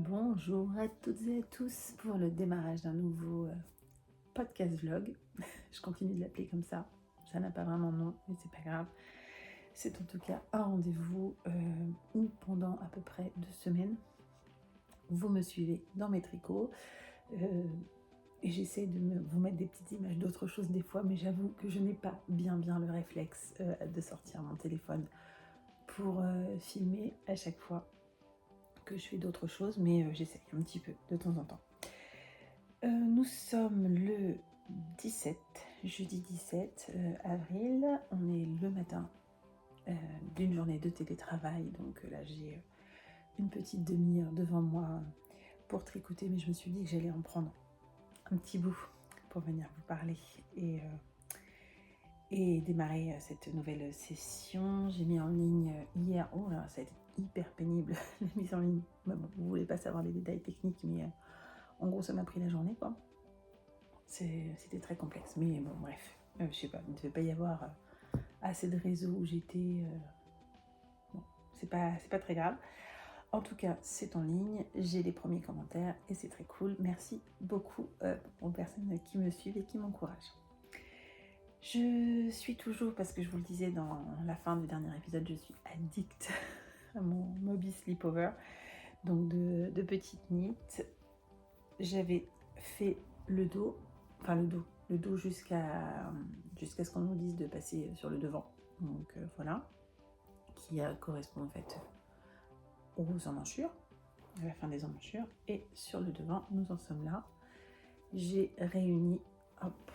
Bonjour à toutes et à tous pour le démarrage d'un nouveau podcast vlog. Je continue de l'appeler comme ça n'a pas vraiment de nom, mais c'est pas grave. C'est en tout cas un rendez-vous où pendant à peu près 2 semaines, vous me suivez dans mes tricots. Et j'essaie de vous mettre des petites images d'autres choses des fois, mais j'avoue que je n'ai pas bien le réflexe de sortir mon téléphone pour filmer à chaque fois que je fais d'autres choses, mais j'essaye un petit peu de temps en temps. Nous sommes le 17, jeudi 17 avril, on est le matin d'une journée de télétravail, donc là j'ai une petite demi-heure devant moi pour tricoter, mais je me suis dit que j'allais en prendre un petit bout pour venir vous parler et démarrer cette nouvelle session. J'ai mis en ligne hier, oh là ça a été hyper pénible la mise en ligne, bon, vous voulez pas savoir les détails techniques, mais en gros ça m'a pris la journée quoi. C'était très complexe, mais bon bref, je sais pas, il ne devait pas y avoir assez de réseaux où j'étais, bon, c'est pas très grave. En tout cas, c'est en ligne, j'ai les premiers commentaires et c'est très cool. Merci beaucoup aux personnes qui me suivent et qui m'encouragent. Je suis toujours, parce que je vous le disais dans la fin du dernier épisode, je suis addict à mon Moby Sleepover, donc de petites knits. J'avais fait le dos jusqu'à ce qu'on nous dise de passer sur le devant. Donc voilà, qui correspond en fait aux emmanchures, à la fin des emmanchures. Et sur le devant, nous en sommes là. J'ai réuni, hop,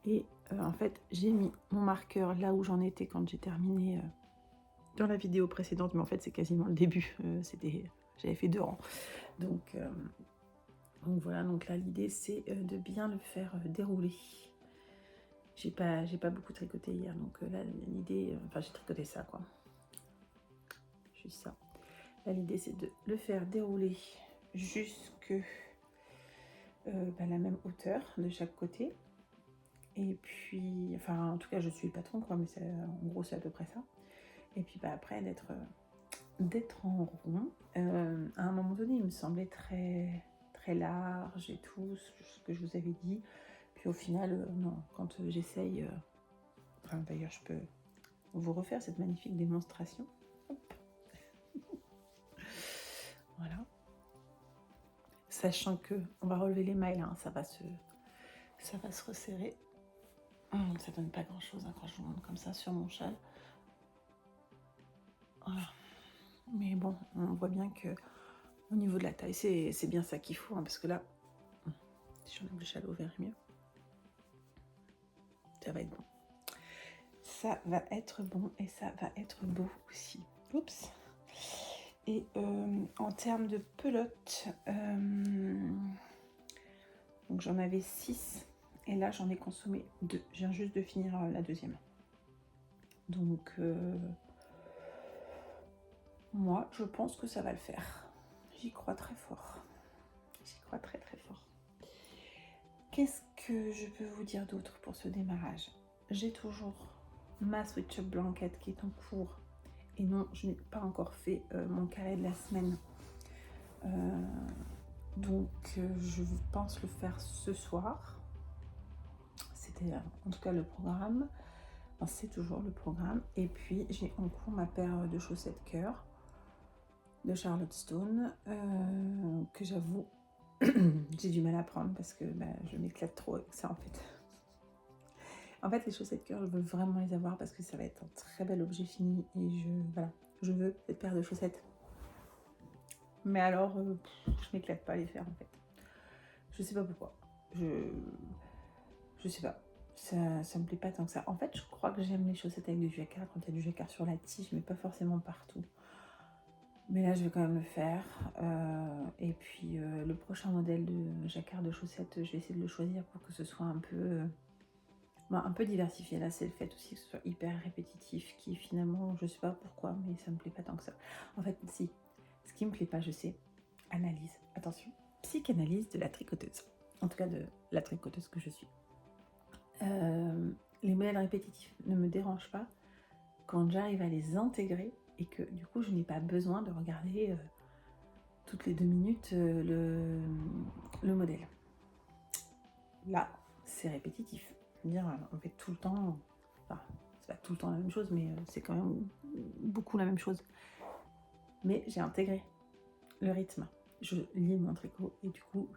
et en fait j'ai mis mon marqueur là où j'en étais quand j'ai terminé dans la vidéo précédente, mais en fait c'est quasiment le début, j'avais fait 2 rangs. Donc voilà, donc là l'idée c'est de bien le faire dérouler. J'ai pas beaucoup tricoté hier, donc là l'idée, enfin j'ai tricoté ça quoi, juste ça. Là l'idée c'est de le faire dérouler jusque la même hauteur de chaque côté. Et puis, enfin en tout cas je suis le patron quoi, mais en gros c'est à peu près ça. Et puis après d'être en rond. À un moment donné il me semblait très large et tout, ce que je vous avais dit. Puis au final, non, quand j'essaye, enfin d'ailleurs je peux vous refaire cette magnifique démonstration. Hop. Voilà. Sachant que on va relever les mailles, hein, ça va se resserrer. Ça donne pas grand chose hein, quand je vous montre comme ça sur mon châle. Voilà. Mais bon, on voit bien que au niveau de la taille, c'est bien ça qu'il faut, hein, parce que là, si j'enlève le châle, vous verrez mieux. Ça va être bon. Ça va être bon et ça va être beau aussi. Oups. Et en termes de pelote, donc j'en avais 6 et là j'en ai consommé 2. Je viens juste de finir la deuxième. Donc moi je pense que ça va le faire. J'y crois très fort. J'y crois très fort. Qu'est-ce que je peux vous dire d'autre pour ce démarrage? J'ai toujours ma switch up blanket qui est en cours. Et non, je n'ai pas encore fait mon carré de la semaine. Donc je pense le faire ce soir. C'était en tout cas le programme. Enfin, c'est toujours le programme. Et puis j'ai en cours ma paire de chaussettes cœur de Charlotte Stone que j'avoue j'ai du mal à prendre parce que je m'éclate trop avec ça en fait. En fait les chaussettes cœur je veux vraiment les avoir parce que ça va être un très bel objet fini et je veux cette paire de chaussettes. Mais alors je m'éclate pas à les faire en fait. Je sais pas pourquoi. Je sais pas. Ça me plaît pas tant que ça. En fait, je crois que j'aime les chaussettes avec du jacquard, quand il y a du jacquard sur la tige, mais pas forcément partout. Mais là, je vais quand même le faire. Et puis, le prochain modèle de jacquard de chaussettes, je vais essayer de le choisir pour que ce soit un peu diversifié. Là, c'est le fait aussi que ce soit hyper répétitif, qui finalement, je sais pas pourquoi, mais ça me plaît pas tant que ça. En fait, si. Ce qui me plaît pas, je sais. Analyse. Attention. Psychanalyse de la tricoteuse. En tout cas, de la tricoteuse que je suis. Les modèles répétitifs ne me dérangent pas quand j'arrive à les intégrer et que du coup je n'ai pas besoin de regarder toutes les 2 minutes le modèle. Là, c'est répétitif. Je veux dire, on fait tout le temps, enfin, c'est pas tout le temps la même chose, mais c'est quand même beaucoup la même chose. Mais j'ai intégré le rythme. Je lis mon tricot et du coup,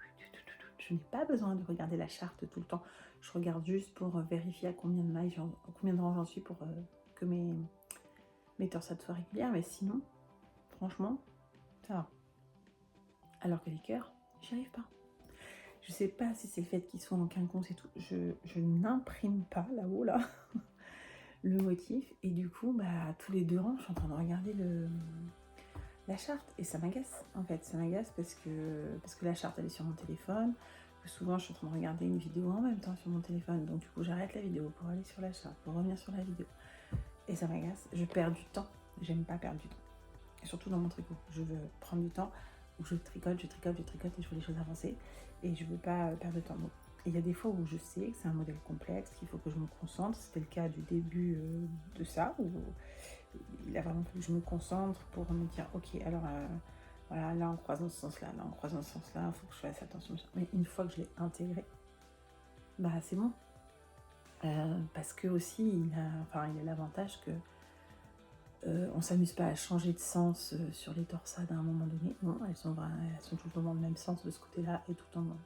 je n'ai pas besoin de regarder la charte tout le temps. Je regarde juste pour vérifier à combien de mailles, combien de rangs j'en suis pour que mes torsades soient régulières. Mais sinon, franchement, ça va. Alors que les cœurs, j'y arrive pas. Je sais pas si c'est le fait qu'ils soient en quinconce et tout. Je n'imprime pas là-haut, là, le motif. Et du coup, bah, tous les 2 rangs, je suis en train de regarder la charte. Et ça m'agace, en fait. Ça m'agace parce que la charte, elle est sur mon téléphone. Souvent, je suis en train de regarder une vidéo en même temps sur mon téléphone. Donc, du coup, j'arrête la vidéo pour aller sur la charte, pour revenir sur la vidéo. Et ça m'agace. Je perds du temps. J'aime pas perdre du temps. Et surtout dans mon tricot. Je veux prendre du temps où je tricote et je veux les choses avancer. Et je veux pas perdre de temps. Donc, il y a des fois où je sais que c'est un modèle complexe, qu'il faut que je me concentre. C'était le cas du début de ça, où il a vraiment fallu que je me concentre pour me dire, ok, alors voilà, là on croise dans ce sens-là, là on croise dans ce sens-là, il faut que je fasse attention. Mais une fois que je l'ai intégré, bah c'est bon. Parce que aussi, il a l'avantage que on s'amuse pas à changer de sens sur les torsades à un moment donné. Non, elles sont tout le temps dans le même sens de ce côté-là et tout le temps dans...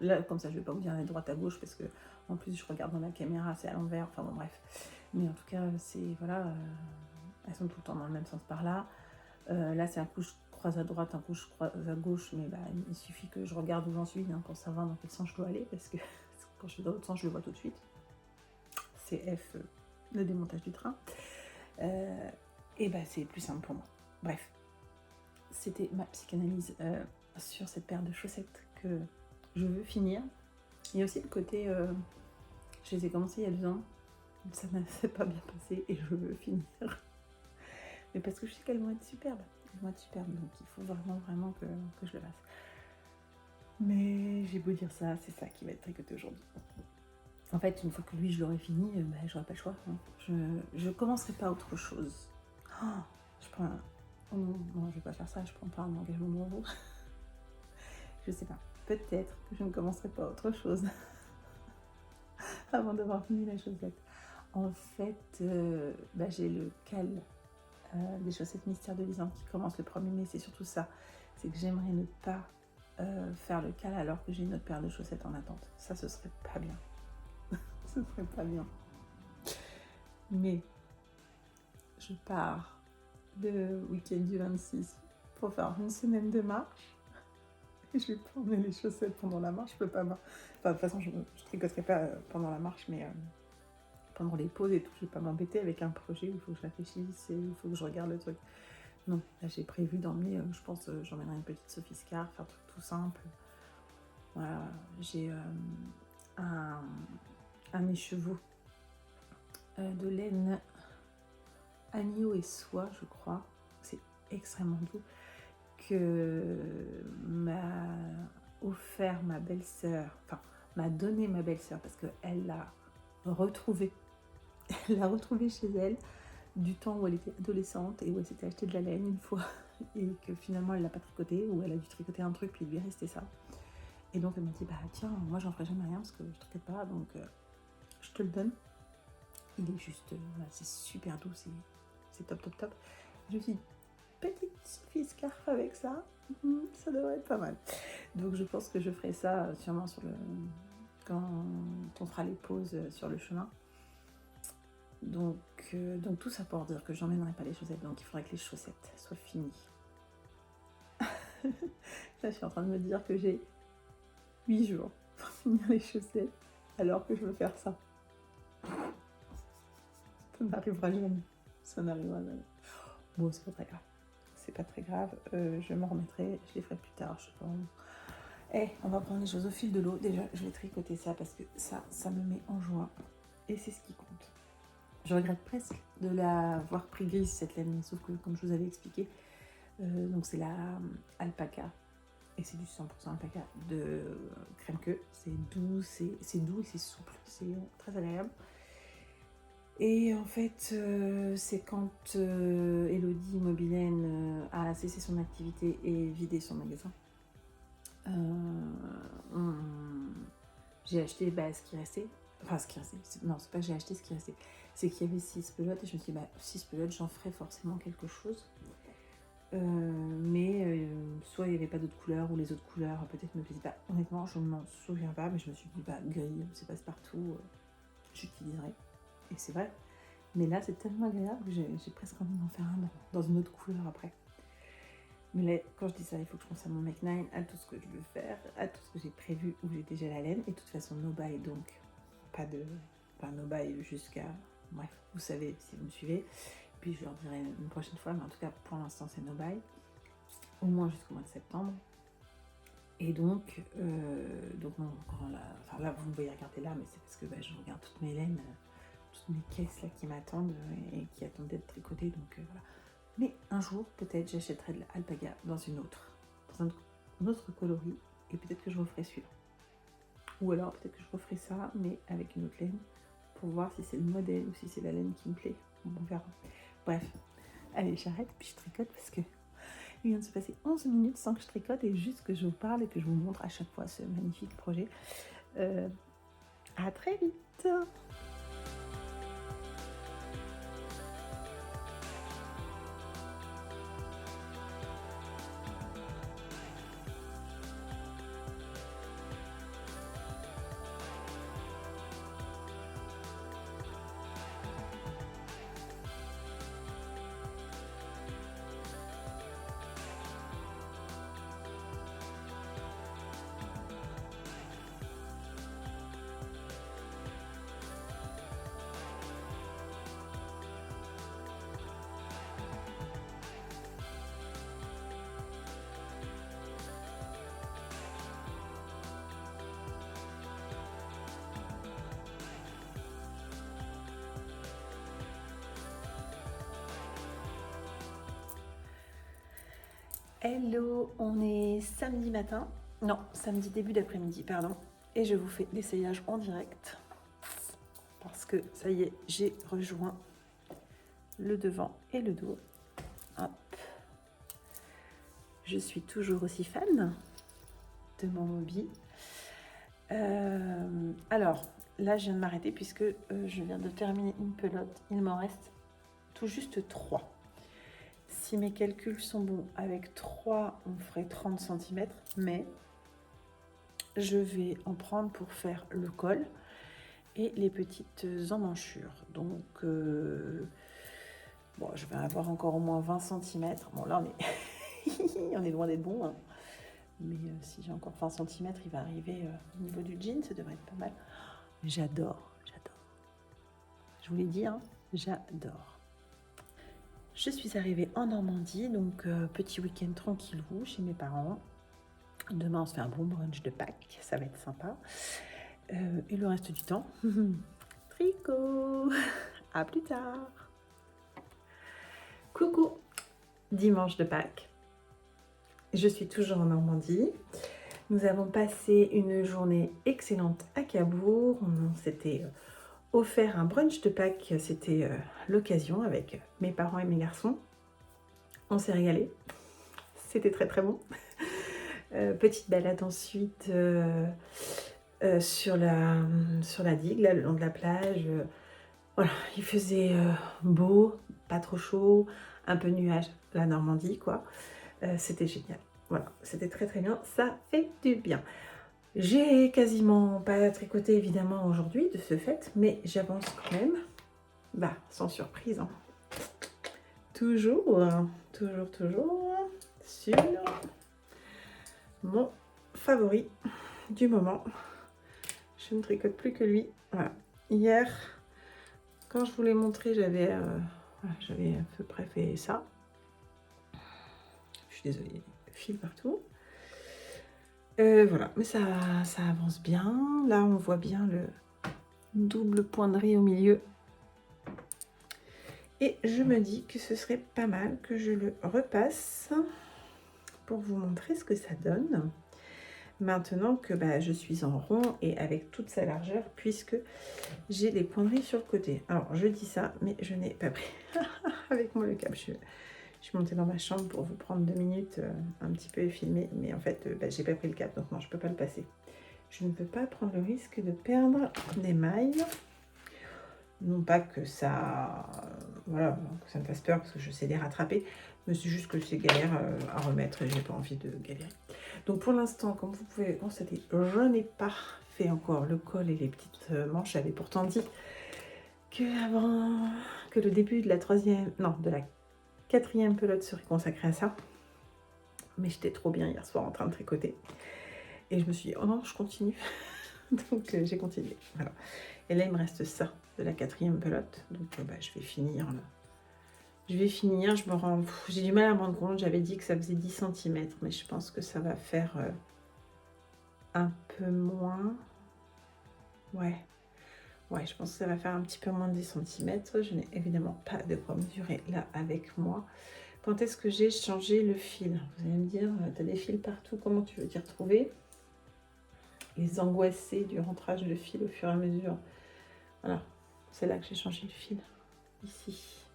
Là, comme ça, je vais pas vous dire aller droite à gauche parce que en plus, je regarde dans la caméra, c'est à l'envers. Enfin bon, bref. Mais en tout cas, c'est voilà, elles sont tout le temps dans le même sens par là. Là, c'est un coup je croise à droite, un coup je croise à gauche, mais bah, il suffit que je regarde où j'en suis pour savoir dans quel sens je dois aller parce que quand je suis dans l'autre sens, je le vois tout de suite. C'est F, le démontage du train. Et bah, c'est plus simple pour moi. Bref, c'était ma psychanalyse sur cette paire de chaussettes que je veux finir. Il y a aussi le côté, je les ai commencées il y a 2 ans, ça ne s'est pas bien passé et je veux finir. Mais parce que je sais qu'elles vont être superbes. Elles vont être superbes, donc il faut vraiment que je le fasse. Mais j'ai beau dire ça, c'est ça qui va être tricoté aujourd'hui. En fait, une fois que lui, je l'aurai fini, bah, j'aurai pas le choix. Hein. Je commencerai pas autre chose. Oh, je prends un... Oh non, je vais pas faire ça, je prends pas un engagement nouveau. Je sais pas. Peut-être que je ne commencerai pas autre chose avant d'avoir fini la chaussette. En fait, bah, j'ai le cal des chaussettes Mystère de Lisande qui commence le 1er mai. C'est surtout ça. C'est que j'aimerais ne pas faire le cal alors que j'ai une autre paire de chaussettes en attente. Ça, ce serait pas bien. Ce serait pas bien. Mais je pars le week-end du 26 pour faire une semaine de marche. Et je vais prendre les chaussettes pendant la marche. Je peux pas... Enfin, de toute façon, je tricoterai pas pendant la marche, mais pendant les pauses et tout, je vais pas m'embêter avec un projet où il faut que je réfléchisse et il faut que je regarde le truc. Non, là, j'ai prévu d'emmener, je pense, j'emmènerai une petite Sophie Scar, faire un truc tout simple. Voilà, j'ai un écheveau de laine agneau et soie, je crois. C'est extrêmement doux. Que m'a offert ma belle-sœur, enfin, m'a donné ma belle-sœur parce qu'elle l'a retrouvé. Elle l'a retrouvé chez elle du temps où elle était adolescente et où elle s'était acheté de la laine une fois et que finalement elle l'a pas tricoté ou elle a dû tricoter un truc puis il lui est resté ça. Et donc elle m'a dit bah tiens, moi j'en ferai jamais rien parce que je tricote pas donc je te le donne. Il est juste, c'est super doux, c'est top. Je me suis dit, petite Sophie Scarf avec ça, ça devrait être pas mal. Donc je pense que je ferai ça sûrement quand on fera les pauses sur le chemin. Donc tout ça pour dire que j'emmènerai pas les chaussettes, donc il faudrait que les chaussettes soient finies. Là je suis en train de me dire que j'ai 8 jours pour finir les chaussettes alors que je veux faire ça. Ça n'arrivera jamais. Ça n'arrivera jamais. Bon, c'est pas très grave. C'est pas très grave. Je m'en remettrai. Je les ferai plus tard. Je pense. On va prendre les choses au fil de l'eau. Déjà, je vais tricoter ça parce que ça me met en joie. Et c'est ce qui compte. Je regrette presque de l'avoir pris grise, cette laine. Sauf que, comme je vous avais expliqué, donc c'est la alpaca. Et c'est du 100% alpaca de crème queue. C'est doux, c'est doux et c'est souple. C'est très agréable. Et en fait, c'est quand Elodie Mobilène a cessé son activité et vidé son magasin. J'ai acheté ce qui restait. Enfin, ce qui restait. Non, c'est pas que j'ai acheté ce qui restait. C'est qu'il y avait 6 pelotes et je me suis dit, 6 pelotes, j'en ferai forcément quelque chose. Mais soit il n'y avait pas d'autres couleurs, ou les autres couleurs peut-être me plaisaient pas. Honnêtement, je ne m'en souviens pas, mais je me suis dit, gris, c'est passe-partout, j'utiliserai. Et c'est vrai. Mais là, c'est tellement agréable que j'ai presque envie d'en faire un dans une autre couleur après. Mais là, quand je dis ça, il faut que je pense à mon Make 9, à tout ce que je veux faire, à tout ce que j'ai prévu, où j'ai déjà la laine. Et de toute façon, no buy, donc pas de... Enfin, no buy jusqu'à... Bref, vous savez si vous me suivez. Puis je leur dirai une prochaine fois, mais en tout cas, pour l'instant, c'est no buy. Au moins jusqu'au mois de septembre. Et donc non, là, vous me voyez regarder là, mais c'est parce que je regarde toutes mes laines, toutes mes caisses là qui m'attendent et qui attendent d'être tricotées, donc voilà. Mais un jour, peut-être, j'achèterai de l'alpaga dans un autre coloris, et peut-être que je referai celui-là. Ou alors, peut-être que je referai ça, mais avec une autre laine, pour voir si c'est le modèle ou si c'est la laine qui me plaît. On verra. Bref, allez, j'arrête, puis je tricote parce que il vient de se passer 11 minutes sans que je tricote et juste que je vous parle et que je vous montre à chaque fois ce magnifique projet. À très vite! Hello, on est samedi matin, non, samedi début d'après-midi, pardon, et je vous fais l'essayage en direct, parce que ça y est, j'ai rejoint le devant et le dos. Hop. Je suis toujours aussi fan de mon Mobi. Alors, là, je viens de m'arrêter puisque je viens de terminer une pelote. Il m'en reste tout juste 3. Si mes calculs sont bons, avec 3, on ferait 30 cm, mais je vais en prendre pour faire le col et les petites emmanchure. Donc, bon, je vais avoir encore au moins 20 cm. Bon, là, on est loin d'être bon, hein. Mais si j'ai encore 20 cm, il va arriver au niveau du jean, ça devrait être pas mal. J'adore, j'adore. Je vous l'ai dit, hein, j'adore. Je suis arrivée en Normandie, donc petit week-end tranquillou chez mes parents. Demain, on se fait un bon brunch de Pâques, ça va être sympa. Et le reste du temps, tricot. À plus tard. Coucou, dimanche de Pâques. Je suis toujours en Normandie. Nous avons passé une journée excellente à Cabourg. On s'était offert un brunch de Pâques. C'était l'occasion avec mes parents et mes garçons. On s'est régalé. C'était très très bon. Petite balade ensuite sur la digue, là, le long de la plage. Voilà, il faisait beau, pas trop chaud, un peu nuage, la Normandie quoi. C'était génial. Voilà, c'était très très bien, ça fait du bien. J'ai quasiment pas tricoté évidemment aujourd'hui de ce fait, mais j'avance quand même. Sans surprise, hein. Toujours sur mon favori du moment. Je ne tricote plus que lui. Voilà. Hier, quand je vous l'ai montré, j'avais à peu près fait ça. Je suis désolée, fil partout. Voilà, mais ça avance bien. Là, on voit bien le double point de riz au milieu. Et je me dis que ce serait pas mal que je le repasse pour vous montrer ce que ça donne. maintenant que bah, je suis en rond et avec toute sa largeur, puisque j'ai les pointeries sur le côté. Alors, je dis ça, mais je n'ai pas pris avec moi le câble. Je suis montée dans ma chambre pour vous prendre 2 minutes un petit peu et filmer, mais en fait, bah, j'ai pas pris le câble, donc non, je peux pas le passer. Je ne veux pas prendre le risque de perdre des mailles. Non pas que ça, voilà, que ça me fasse peur, parce que je sais les rattraper, mais c'est juste que c'est galère à remettre et j'ai pas envie de galérer. Donc pour l'instant, comme vous pouvez constater, je n'ai pas fait encore le col et les petites manches. J'avais pourtant dit que le début de la de la 4e pelote serait consacré à ça. Mais j'étais trop bien hier soir en train de tricoter. Et je me suis dit, oh non, je continue. Donc j'ai continué. Voilà. Et là, il me reste ça de la 4e pelote. Donc bah, je vais finir là. Je me rends... J'ai du mal à me rendre compte. J'avais dit que ça faisait 10 cm, mais je pense que ça va faire un peu moins. Ouais, je pense que ça va faire un petit peu moins de 10 cm. Je n'ai évidemment pas de quoi mesurer là avec moi. Quand est-ce que j'ai changé le fil? Vous allez me dire, tu as des fils partout, comment tu veux t'y retrouver? Les angoissés du rentrage de fil au fur et à mesure. Voilà, c'est là que j'ai changé le fil, ici.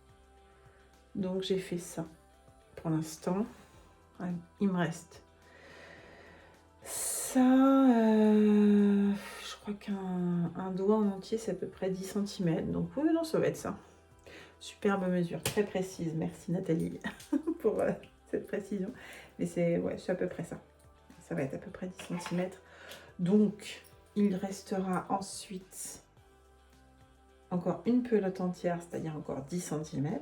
Donc j'ai fait ça pour l'instant. Il me reste ça. Je crois qu'un doigt en entier, c'est à peu près 10 cm. Donc oui, non, ça va être ça. Superbe mesure, très précise. Merci Nathalie pour cette précision. Mais c'est à peu près ça. Ça va être à peu près 10 cm. Donc, il restera ensuite encore une pelote entière, c'est-à-dire encore 10 cm.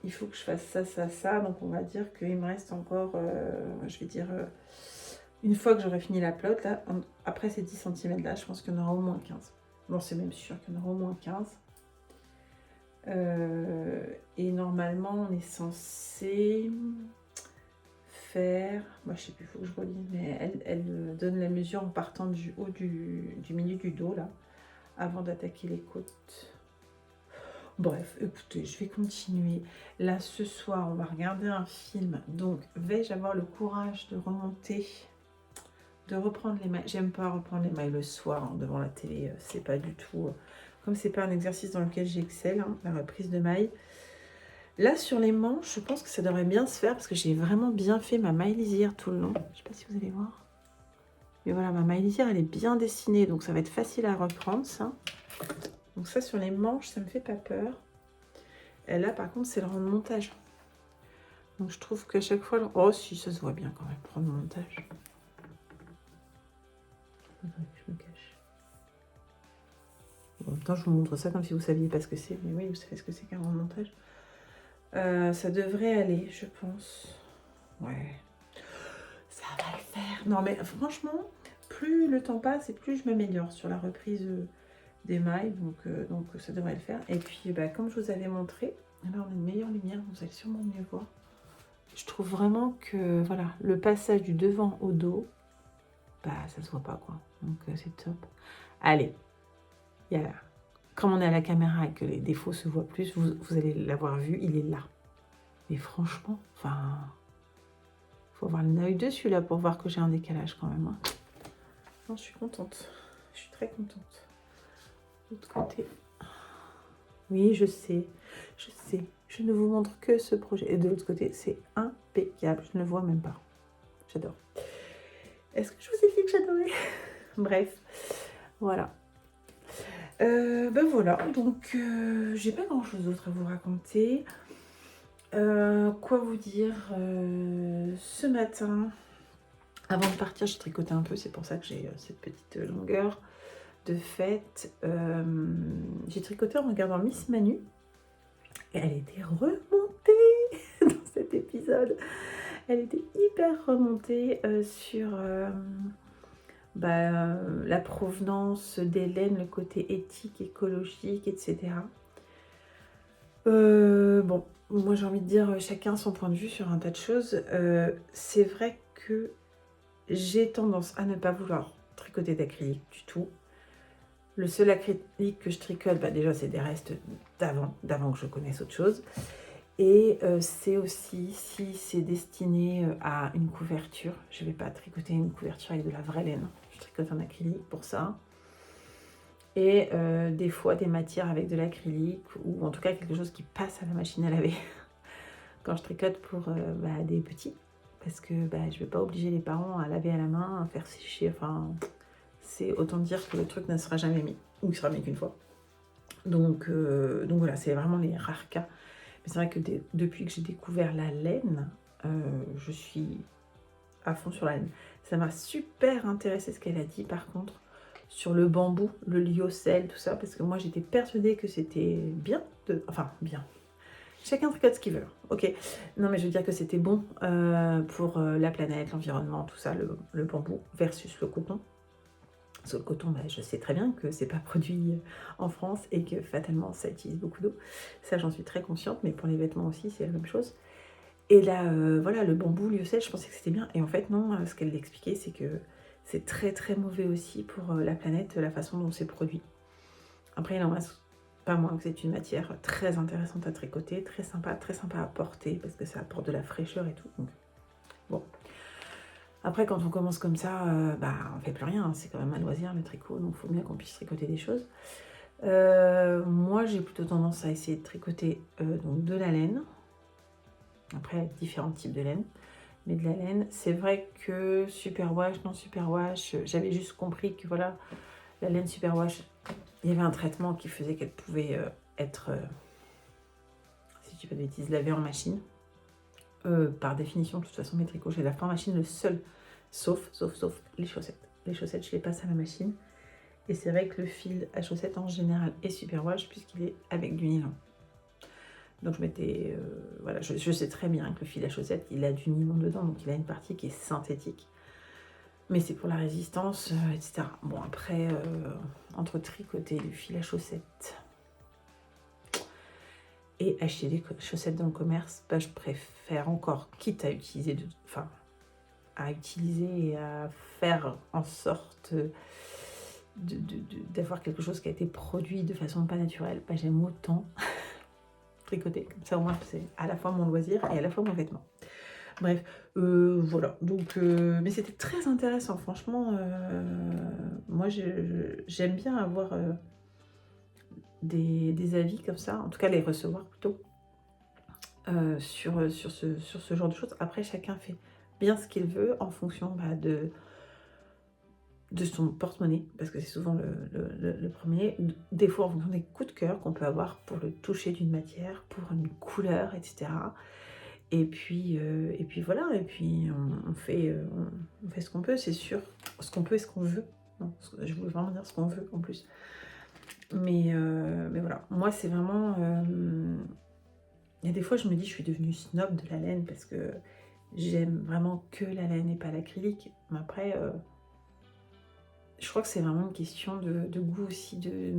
Il faut que je fasse ça. Donc, on va dire qu'il me reste encore, je vais dire, une fois que j'aurai fini la pelote, là, après ces 10 cm là, je pense qu'il y en aura au moins 15. Bon, c'est même sûr qu'il y en aura au moins 15. Et normalement, on est censé faire, moi je sais plus, il faut que je relise, mais elle donne la mesure en partant du haut du milieu du dos là, avant d'attaquer les côtes. Bref, écoutez, je vais continuer. Là, ce soir, on va regarder un film. Donc, vais-je avoir le courage de remonter, de reprendre les mailles? J'aime pas reprendre les mailles le soir hein, devant la télé. C'est pas du tout... Comme c'est pas un exercice dans lequel j'excelle, hein, la reprise de mailles. Là, sur les manches, je pense que ça devrait bien se faire parce que j'ai vraiment bien fait ma maille lisière tout le long. Je sais pas si vous allez voir. Mais voilà, ma maille lisière, elle est bien dessinée. Donc, ça va être facile à reprendre, ça. Donc, ça, sur les manches, ça me fait pas peur. Et là, par contre, c'est le rang de montage. Donc, je trouve qu'à chaque fois... Oh, si, ça se voit bien quand même, le rang de montage. Je me cache. En même temps, je vous montre ça comme si vous saviez pas ce que c'est. Mais oui, vous savez ce que c'est qu'un rang de montage. Ça devrait aller, je pense. Ouais. Ça va le faire. Non, mais franchement, plus le temps passe et plus je m'améliore sur la reprise des mailles. Donc ça devrait le faire. Et puis, bah, comme je vous avais montré, là, on a une meilleure lumière. Vous allez sûrement mieux voir. Je trouve vraiment que, voilà, le passage du devant au dos, bah, ça se voit pas, quoi. Donc, c'est top. Allez. Il y a... Comme on est à la caméra et que les défauts se voient plus, vous allez l'avoir vu, il est là. Mais franchement, enfin, faut avoir le œil dessus là pour voir que j'ai un décalage quand même. Hein. Non, je suis contente. Je suis très contente. De l'autre côté. Oui, je sais. Je ne vous montre que ce projet. Et de l'autre côté, c'est impeccable. Je ne le vois même pas. J'adore. Est-ce que je vous ai dit que j'adorais? Bref, voilà. Ben voilà, donc j'ai pas grand chose d'autre à vous raconter. Quoi vous dire ce matin, avant de partir, j'ai tricoté un peu, c'est pour ça que j'ai cette petite longueur de fête. J'ai tricoté en regardant Miss Manu et elle était remontée dans cet épisode. Elle était hyper remontée sur la provenance des laines, le côté éthique, écologique, etc. Bon, moi j'ai envie de dire chacun son point de vue sur un tas de choses. C'est vrai que j'ai tendance à ne pas vouloir tricoter d'acrylique du tout. Le seul acrylique que je tricote, bah déjà c'est des restes d'avant que je connaisse autre chose. Et c'est aussi si c'est destiné à une couverture. Je ne vais pas tricoter une couverture avec de la vraie laine. Je tricote en acrylique pour ça. Et des fois des matières avec de l'acrylique ou en tout cas quelque chose qui passe à la machine à laver quand je tricote pour des petits. Parce que je ne vais pas obliger les parents à laver à la main, à faire sécher. Enfin, c'est autant dire que le truc ne sera jamais mis. Ou il sera mis qu'une fois. Donc voilà, c'est vraiment les rares cas. Mais c'est vrai que depuis que j'ai découvert la laine, je suis à fond sur la laine. Ça m'a super intéressé ce qu'elle a dit par contre sur le bambou, le lyocell, tout ça, parce que moi j'étais persuadée que c'était bien, enfin bien. Chacun tricote ce qu'il veut, ok. Non mais je veux dire que c'était bon pour la planète, l'environnement, tout ça, le bambou versus le coton. Parce que le coton, je sais très bien que c'est pas produit en France et que fatalement ça utilise beaucoup d'eau. Ça j'en suis très consciente, mais pour les vêtements aussi c'est la même chose. Et là, voilà, le bambou, lyocell, je pensais que c'était bien. Et en fait, non, ce qu'elle expliquait, c'est que c'est très très mauvais aussi pour la planète, la façon dont c'est produit. Après, il en reste pas moins que c'est une matière très intéressante à tricoter, très sympa à porter, parce que ça apporte de la fraîcheur et tout. Donc, bon. Après, quand on commence comme ça, on fait plus rien. Hein. C'est quand même un loisir, le tricot, donc il faut bien qu'on puisse tricoter des choses. Moi, j'ai plutôt tendance à essayer de tricoter donc de la laine. Après, différents types de laine. Mais de la laine, c'est vrai que superwash, non superwash, j'avais juste compris que voilà, la laine superwash, il y avait un traitement qui faisait qu'elle pouvait être, si je dis pas de bêtises, lavée en machine. Par définition, de toute façon, mes tricots, j'ai la fin en machine, le seul, sauf les chaussettes. Les chaussettes, je les passe à la machine. Et c'est vrai que le fil à chaussettes en général est superwash puisqu'il est avec du nylon. Donc je m'étais, voilà, je sais très bien que le fil à chaussettes, il a du nylon dedans, donc il a une partie qui est synthétique. Mais c'est pour la résistance, etc. Bon, après, entre tricoter du fil à chaussettes et acheter des chaussettes dans le commerce, je préfère encore, quitte à utiliser, à utiliser et à faire en sorte d'avoir quelque chose qui a été produit de façon pas naturelle, j'aime autant tricoter. Comme ça, au moins, c'est à la fois mon loisir et à la fois mon vêtement. Bref, voilà. Donc, mais c'était très intéressant, franchement. Moi, j'aime bien avoir des avis comme ça, en tout cas les recevoir plutôt, sur ce genre de choses. Après, chacun fait bien ce qu'il veut en fonction de son porte-monnaie, parce que c'est souvent le premier. Des fois, en fonction des coups de cœur qu'on peut avoir pour le toucher d'une matière, pour une couleur, etc. Et puis voilà, et puis on fait ce qu'on peut, c'est sûr. Ce qu'on peut et ce qu'on veut. Non, je voulais vraiment dire ce qu'on veut en plus. Mais voilà, moi c'est vraiment... Il y a des fois je me dis je suis devenue snob de la laine parce que j'aime vraiment que la laine et pas l'acrylique. Mais après, je crois que c'est vraiment une question de goût aussi, de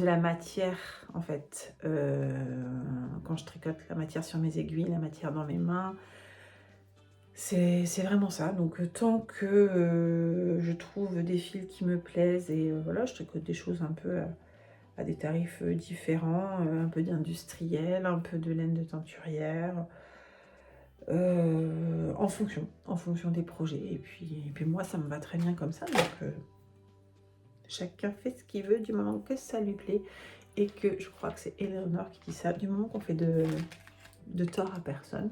la matière en fait. Quand je tricote la matière sur mes aiguilles, la matière dans mes mains, c'est vraiment ça. Donc tant que je trouve des fils qui me plaisent et voilà, je tricote des choses un peu à des tarifs différents, un peu d'industriel, un peu de laine de teinturière, en fonction des projets. Et puis moi ça me va très bien comme ça, donc chacun fait ce qu'il veut du moment que ça lui plaît. Et que, je crois que c'est Eleanor qui dit ça, du moment qu'on fait de tort à personne,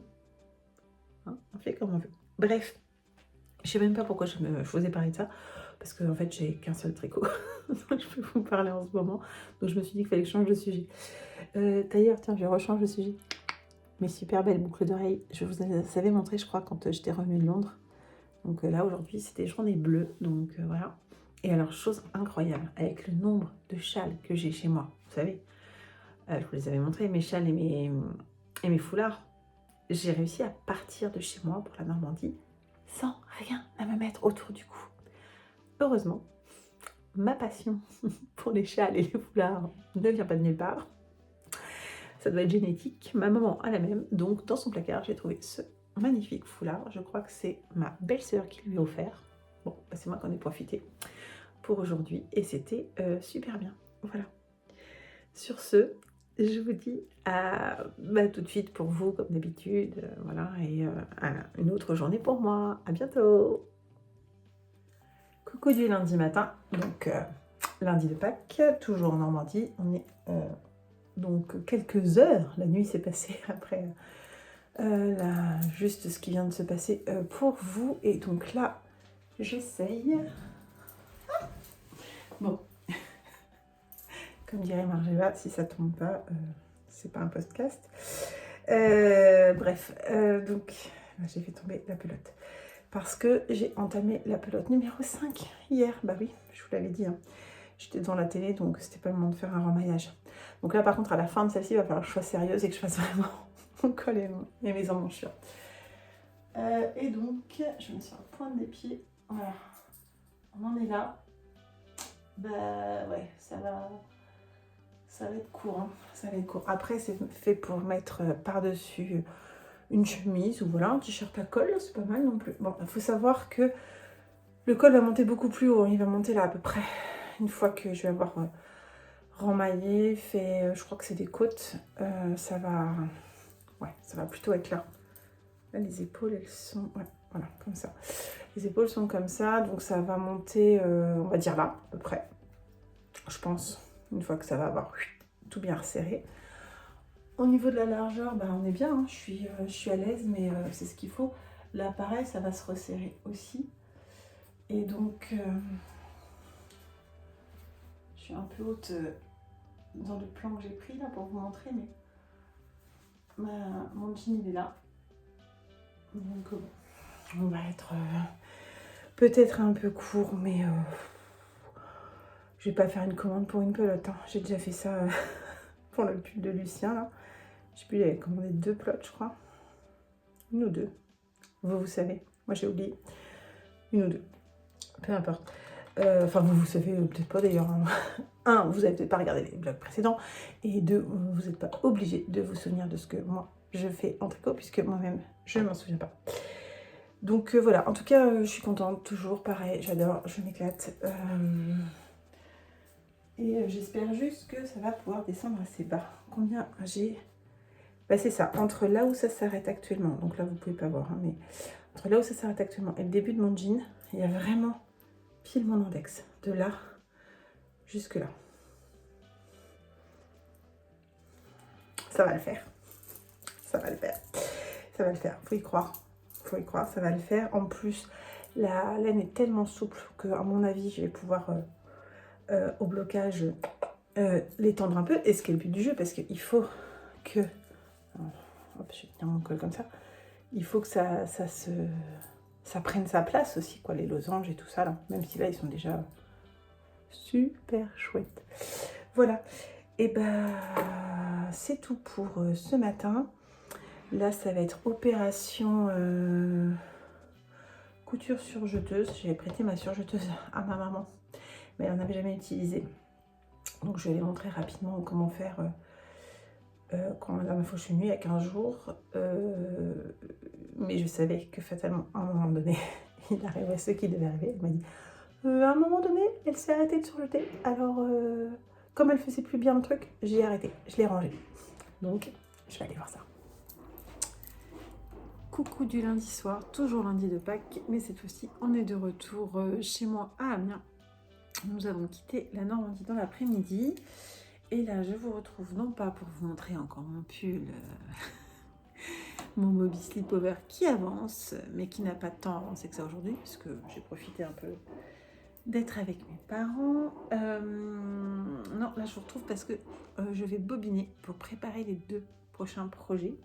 hein, on fait comme on veut. Bref, je sais même pas pourquoi je vous ai parlé de ça, parce qu'en fait j'ai qu'un seul tricot, donc je peux vous parler en ce moment, donc je me suis dit qu'il fallait que je change de sujet. D'ailleurs, tiens, je rechange de sujet. Mes super belles boucles d'oreilles, je vous avais montré, je crois, quand j'étais revenue de Londres. Donc là, aujourd'hui, c'était journée bleue, donc voilà. Et alors, chose incroyable, avec le nombre de châles que j'ai chez moi, vous savez, je vous les avais montrés, mes châles et mes foulards, j'ai réussi à partir de chez moi pour la Normandie sans rien à me mettre autour du cou. Heureusement, ma passion pour les châles et les foulards ne vient pas de nulle part. Ça doit être génétique, ma maman a la même, donc dans son placard, j'ai trouvé ce magnifique foulard. Je crois que c'est ma belle-sœur qui lui a offert. Bon, c'est moi qui en ai profité pour aujourd'hui et c'était super bien. Voilà. Sur ce, je vous dis à tout de suite pour vous, comme d'habitude, voilà, et à une autre journée pour moi. À bientôt. Coucou du lundi matin, donc lundi de Pâques, toujours en Normandie. On est donc quelques heures, la nuit s'est passée après juste ce qui vient de se passer pour vous. Et donc là, j'essaye. Bon, comme dirait Margeva, si ça tombe pas, c'est pas un podcast. Bref, donc j'ai fait tomber la pelote. Parce que j'ai entamé la pelote numéro 5 hier. Bah oui, je vous l'avais dit. Hein. J'étais devant la télé, donc c'était pas le moment de faire un remaillage. Donc là, par contre, à la fin de celle-ci, il va falloir que je sois sérieuse et que je fasse vraiment mon col et mes emmanchures. Et donc, je me suis à la pointe des pieds. Voilà. On en est là. Bah ouais, ça va être court. Hein. Ça va être court. Après, c'est fait pour mettre par-dessus une chemise ou voilà, un t-shirt à col. C'est pas mal non plus. Bon, il faut savoir que le col va monter beaucoup plus haut. Il va monter là à peu près une fois que je vais avoir remaillé, fait, je crois que c'est des côtes. Ça va plutôt être là. Là, les épaules, elles sont... Ouais, voilà, comme ça. Les épaules sont comme ça, donc ça va monter, on va dire là, à peu près. Je pense, une fois que ça va avoir tout bien resserré. Au niveau de la largeur, bah, on est bien, hein. Je suis à l'aise, mais c'est ce qu'il faut. Là, pareil, ça va se resserrer aussi. Et donc, je suis un peu haute dans le plan que j'ai pris là pour vous montrer, mais mon jean, il est là. Donc, on va être peut-être un peu court, mais je vais pas faire une commande pour une pelote. Hein. J'ai déjà fait ça pour le pull de Lucien, là. Je sais plus, il avait commandé 2 pelotes, je crois. 1 ou 2. Vous savez. Moi, j'ai oublié. 1 ou 2. Peu importe. Enfin, vous savez peut-être pas d'ailleurs. Hein. 1, vous avez peut-être pas regardé les blogs précédents. Et 2, vous n'êtes pas obligé de vous souvenir de ce que moi, je fais en tricot, puisque moi-même, je ne m'en souviens pas. Donc voilà, en tout cas, je suis contente, toujours pareil, j'adore, je m'éclate. Et j'espère juste que ça va pouvoir descendre assez bas. Combien j'ai... Bah c'est ça, entre là où ça s'arrête actuellement, donc là vous pouvez pas voir, hein, mais entre là où ça s'arrête actuellement et le début de mon jean, il y a vraiment pile mon index, de là jusque là. Ça va le faire, ça va le faire, ça va le faire, faut y croire, ça va le faire. En plus, la laine est tellement souple que, à mon avis, je vais pouvoir au blocage l'étendre un peu, et ce qui est le but du jeu, parce qu'il faut que... Hop, je vais tenir mon col comme ça. Il faut que ça prenne sa place aussi, quoi, les losanges et tout ça, là. Même si là, ils sont déjà super chouettes. Voilà. Et bah, c'est tout pour ce matin. Là, ça va être opération couture surjeteuse. J'ai prêté ma surjeteuse à ma maman, mais elle n'en avait jamais utilisé. Donc, je vais les montrer rapidement comment faire quand la dernière fois je suis venue, il y a 15 jours. Mais je savais que fatalement, à un moment donné, il arriverait ce qui devait arriver. Elle m'a dit, à un moment donné, elle s'est arrêtée de surjeter. Alors, comme elle faisait plus bien le truc, j'ai arrêté, je l'ai rangé. Donc, je vais aller voir ça. Coucou du lundi soir, toujours lundi de Pâques, mais cette fois-ci, on est de retour chez moi à Amiens. Nous avons quitté la Normandie dans l'après-midi. Et là, je vous retrouve non pas pour vous montrer encore mon pull, mon Moby Slipover qui avance, mais qui n'a pas de temps avancé que ça aujourd'hui, parce que j'ai profité un peu d'être avec mes parents. Non, là, je vous retrouve parce que je vais bobiner pour préparer les 2 prochains projets.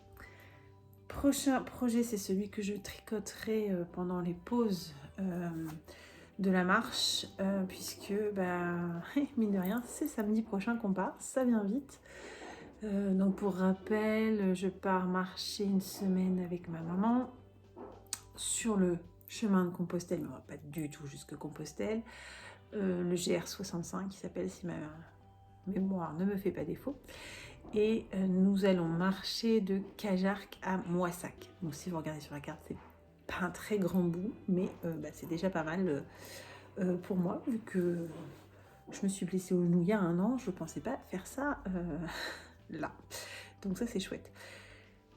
Prochain projet, c'est celui que je tricoterai pendant les pauses de la marche, puisque, mine de rien, c'est samedi prochain qu'on part, ça vient vite. Donc pour rappel, je pars marcher une semaine avec ma maman sur le chemin de Compostelle, mais on va pas du tout jusque Compostelle, le GR65 qui s'appelle, si ma mémoire ne me fait pas défaut. Et nous allons marcher de Cajarc à Moissac. Donc si vous regardez sur la carte, c'est pas un très grand bout, mais c'est déjà pas mal pour moi, vu que je me suis blessée au genou il y a 1 an. Je ne pensais pas faire ça là. Donc ça c'est chouette.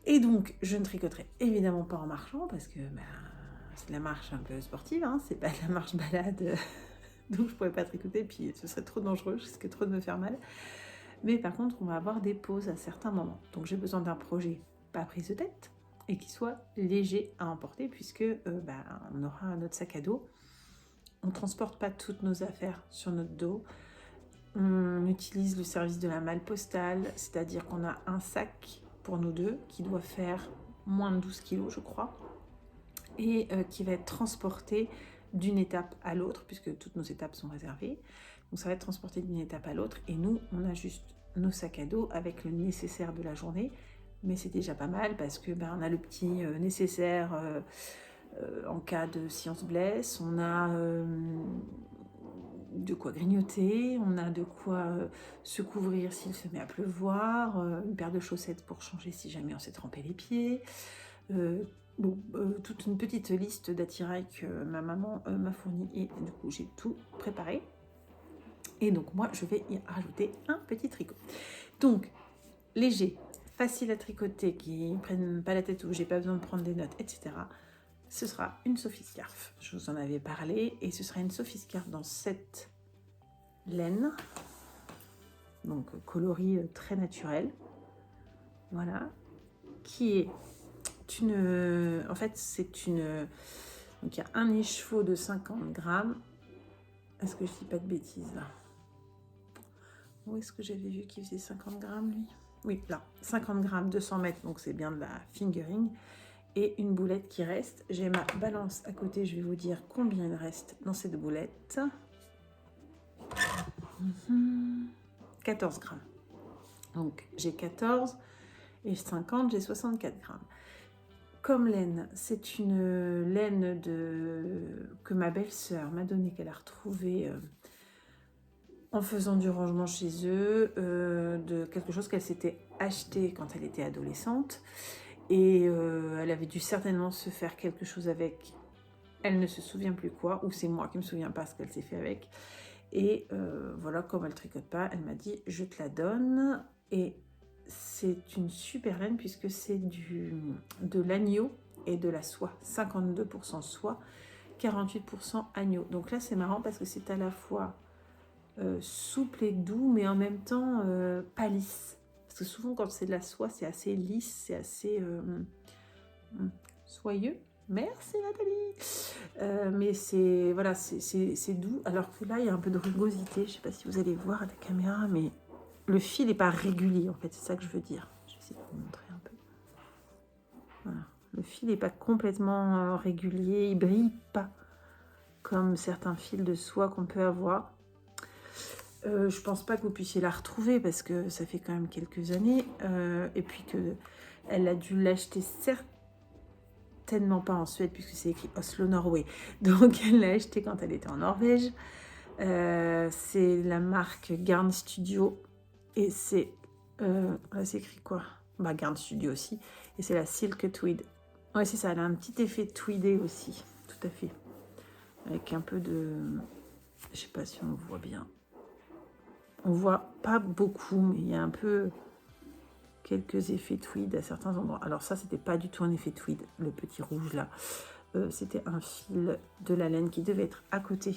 Et donc je ne tricoterai évidemment pas en marchant parce que c'est de la marche un peu sportive, hein, c'est pas de la marche balade, donc je pourrais pas tricoter, puis ce serait trop dangereux, je risque trop de me faire mal. Mais par contre on va avoir des pauses à certains moments. Donc j'ai besoin d'un projet pas prise de tête et qui soit léger à emporter puisque on aura notre sac à dos. On ne transporte pas toutes nos affaires sur notre dos. On utilise le service de la malle postale, c'est-à-dire qu'on a un sac pour nous deux qui doit faire moins de 12 kilos, je crois, et qui va être transporté d'une étape à l'autre, puisque toutes nos étapes sont réservées. Donc ça va être transporté d'une étape à l'autre, et nous, on a juste nos sacs à dos avec le nécessaire de la journée, mais c'est déjà pas mal parce que on a le petit nécessaire en cas de si on se blesse, on a de quoi grignoter, on a de quoi se couvrir s'il se met à pleuvoir, une paire de chaussettes pour changer si jamais on s'est trempé les pieds, toute une petite liste d'attirail que ma maman m'a fournie et du coup j'ai tout préparé. Et donc moi je vais y rajouter un petit tricot. Donc léger, facile à tricoter, qui ne prennent pas la tête où j'ai pas besoin de prendre des notes, etc. Ce sera une Sophie Scarf. Je vous en avais parlé et ce sera une Sophie Scarf dans cette laine, donc coloris très naturel. Voilà, qui est une. En fait, c'est une. Donc il y a un écheveau de 50 grammes. Est-ce que je dis pas de bêtises là? Où est-ce que j'avais vu qu'il faisait 50 grammes lui? Oui, là, 50 grammes, 200 mètres, donc c'est bien de la fingering. Et une boulette qui reste. J'ai ma balance à côté, je vais vous dire combien il reste dans cette boulette. 14 grammes. Donc j'ai 14 et 50, j'ai 64 grammes. Comme laine, c'est une laine que ma belle-sœur m'a donnée, qu'elle a retrouvée en faisant du rangement chez eux, de quelque chose qu'elle s'était acheté quand elle était adolescente. Et elle avait dû certainement se faire quelque chose avec, elle ne se souvient plus quoi, ou c'est moi qui ne me souviens pas ce qu'elle s'est fait avec. Et voilà, comme elle ne tricote pas, elle m'a dit je te la donne. Et c'est une super laine puisque c'est de l'agneau et de la soie, 52% soie, 48% agneau. Donc là c'est marrant parce que c'est à la fois souple et doux, mais en même temps pas lisse. Parce que souvent quand c'est de la soie, c'est assez lisse, c'est assez soyeux. Merci Nathalie. Mais c'est voilà, c'est doux. Alors que là, il y a un peu de rugosité. Je sais pas si vous allez voir à la caméra, mais le fil n'est pas régulier en fait. C'est ça que je veux dire. Je vais essayer de vous montrer un peu. Voilà. Le fil n'est pas complètement régulier. Il brille pas comme certains fils de soie qu'on peut avoir. Je pense pas que vous puissiez la retrouver parce que ça fait quand même quelques années. Et puis que elle a dû l'acheter certainement pas en Suède puisque c'est écrit Oslo, Norway. Donc elle l'a acheté quand elle était en Norvège. C'est la marque Garn Studio et c'est là c'est écrit quoi? Garn Studio aussi. Et c'est la Silk Tweed. Ouais, c'est ça, elle a un petit effet tweedé aussi, tout à fait. Avec un peu de... Je sais pas si on voit bien. On voit pas beaucoup, mais il y a un peu quelques effets tweed à certains endroits. Alors ça, c'était pas du tout un effet tweed, le petit rouge là. C'était un fil de la laine qui devait être à côté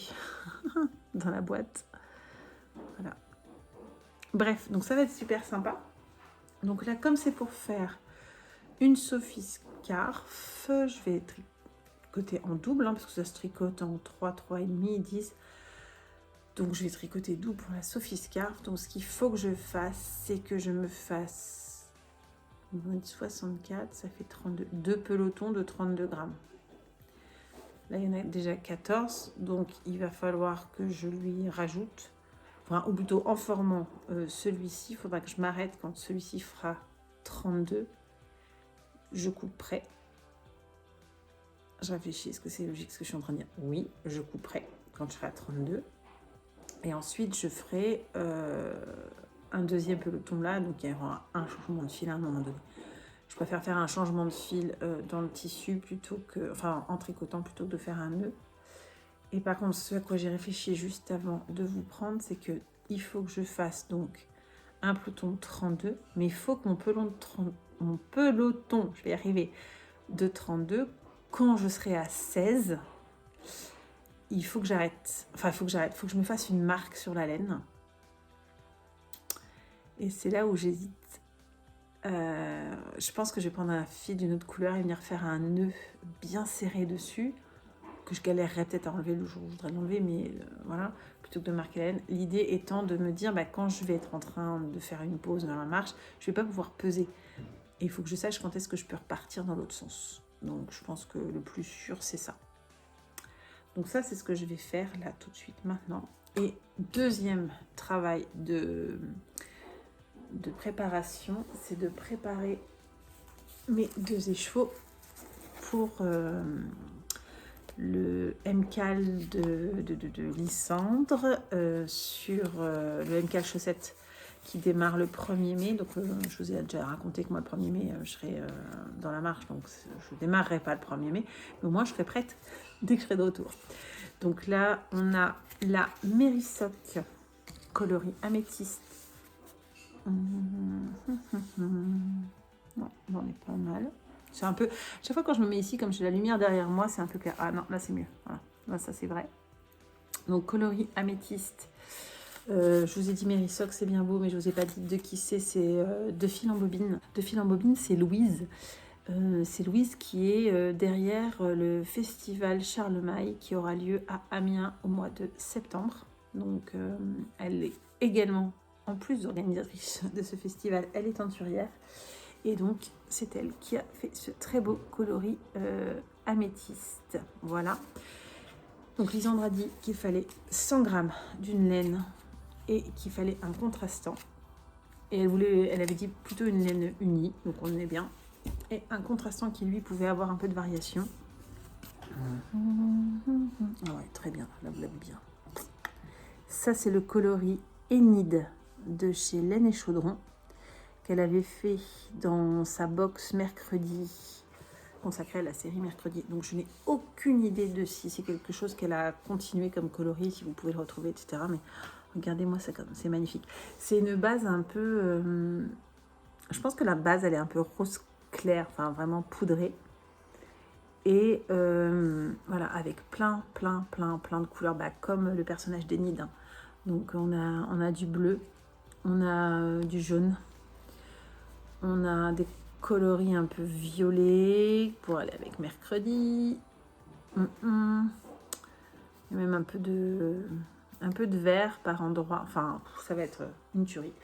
dans la boîte. Voilà. Bref, donc ça va être super sympa. Donc là, comme c'est pour faire une Sophie Scarf, je vais tricoter en double, parce que ça se tricote en 3, 3,5, 10. Donc je vais tricoter double pour la Sophie Scarf. Donc ce qu'il faut que je fasse, c'est que je me fasse 64, ça fait 32, deux pelotons de 32 grammes. Là, il y en a déjà 14, donc il va falloir que je lui rajoute, enfin, ou plutôt en formant celui-ci, il faudra que je m'arrête quand celui-ci fera 32. Je couperai. Je réfléchis, est-ce que c'est logique ce que je suis en train de dire? Oui, je couperai quand je serai à 32. Et ensuite, je ferai un deuxième peloton là, donc il y aura un changement de fil à un moment donné. Je préfère faire un changement de fil dans le tissu plutôt que, enfin en tricotant plutôt que de faire un nœud. Et par contre, ce à quoi j'ai réfléchi juste avant de vous prendre, c'est que il faut que je fasse donc un peloton 32, mais il faut que mon peloton, je vais y arriver, de 32, quand je serai à 16, il faut que j'arrête. Enfin, il faut que je me fasse une marque sur la laine. Et c'est là où j'hésite. Je pense que je vais prendre un fil d'une autre couleur et venir faire un nœud bien serré dessus, que je galérerais peut-être à enlever le jour où je voudrais l'enlever, mais voilà, plutôt que de marquer la laine. L'idée étant de me dire, quand je vais être en train de faire une pause dans la marche, je ne vais pas pouvoir peser. Et il faut que je sache quand est-ce que je peux repartir dans l'autre sens. Donc je pense que le plus sûr, c'est ça. Donc ça, c'est ce que je vais faire là tout de suite maintenant. Et deuxième travail de préparation, c'est de préparer mes 2 écheveaux pour le MCAL de Lysandre sur le MCAL chaussette qui démarre le 1er mai. Donc je vous ai déjà raconté que moi le 1er mai je serai dans la marche, donc je ne démarrerai pas le 1er mai, mais au moins je serai prête dès que je serai de retour. Donc là on a la Mérisoc coloris améthyste. Non, on est pas mal. C'est un peu. Chaque fois quand je me mets ici, comme j'ai la lumière derrière moi, c'est un peu clair. Ah non, là c'est mieux. Voilà, là ça c'est vrai. Donc coloris améthyste. Je vous ai dit Mérisoc, c'est bien beau, mais je vous ai pas dit de qui c'est. C'est De Fil en Bobine. De Fil en Bobine, c'est Louise. C'est Louise qui est derrière le festival Charlemagne qui aura lieu à Amiens au mois de septembre. Donc elle est également, en plus d'organisatrice de ce festival, elle est teinturière. Et donc c'est elle qui a fait ce très beau coloris améthyste. Voilà. Donc Lysandre a dit qu'il fallait 100 grammes d'une laine et qu'il fallait un contrastant. Et elle avait dit plutôt une laine unie, donc on est bien. Et un contrastant qui lui pouvait avoir un peu de variation. Ah ouais, très bien, là vous l'avez bien. Ça c'est le coloris Enide de chez Laine et Chaudron qu'elle avait fait dans sa box mercredi, consacrée à la série mercredi. Donc je n'ai aucune idée de si c'est quelque chose qu'elle a continué comme coloris, si vous pouvez le retrouver, etc. Mais regardez-moi ça, c'est magnifique. C'est une base un peu... je pense que la base elle est un peu rose clair, enfin vraiment poudré, et voilà, avec plein de couleurs, comme le personnage d'Enid, hein. Donc on a du bleu, on a du jaune, on a des coloris un peu violets pour aller avec mercredi, il y a même un peu de vert par endroit, enfin ça va être une tuerie.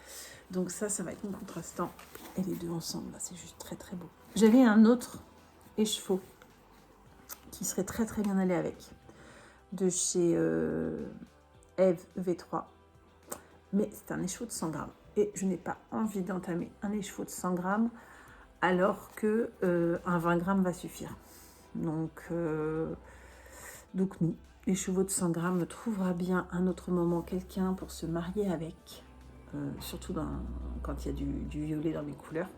Donc ça va être mon contrastant, et les deux ensemble là, c'est juste très beau. J'avais un autre écheveau qui serait très bien allé avec, de chez Eve V3, mais c'est un écheveau de 100 grammes et je n'ai pas envie d'entamer un écheveau de 100 grammes alors que un 20 grammes va suffire. Donc nous, l'écheveau de 100 grammes trouvera bien un autre moment quelqu'un pour se marier avec, surtout quand il y a du violet dans mes couleurs.